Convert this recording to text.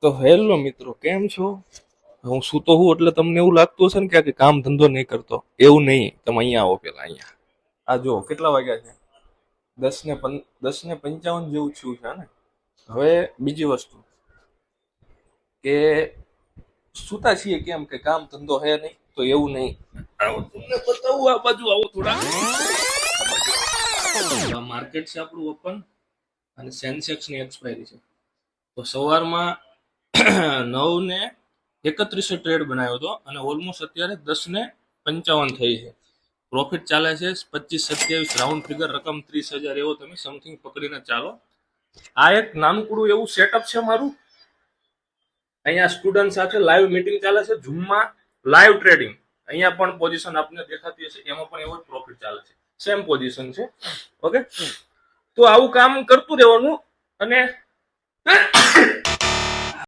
તો હેલો મિત્રો, કેમ છો? હું સૂતો હું એટલે તમને એવું લાગતું હશે ને કે કામ ધંધો નહીં કરતો. એવું નહીં. તમે અહીંયા આવો પેલા અહીંયા. આ જો કેટલા વાગ્યા છે? 10:55 જેવું થયું છે ને. હવે બીજી વસ્તુ કે સૂતા છીએ કેમ કે કામ ધંધો હે નહીં, તો એવું નહીં. આવો તમને બતાવું, આ બાજુ આવો થોડા. આ માર્કેટ છે આપણું ઓપન અને સેન્સેક્સ ની એક્સપાયરી છે. તો સવારમાં 9:31 ટ્રેડ બનાવ્યો હતો અને ઓલમોસ્ટ અત્યારે 10:55 થઈ છે. પ્રોફિટ ચાલે છે 25-27, રાઉન્ડ ફિગર રકમ 30,000 એવો તમે સમથિંગ પકડીને ચાલો. આ એક નાનકડું એવું સેટઅપ છે મારું. અહીંયા સ્ટુડન્ટ સાથે લાઈવ મીટિંગ ચાલે છે ઝૂમમાં, લાઈવ ટ્રેડિંગ. અહીંયા પણ પોઝિશન આપને દેખાતી હશે, એમાં પણ એવો જ પ્રોફિટ ચાલે છે, સેમ પોઝિશન છે. ઓકે, તો આવું કામ કરતું રહેવાનું અને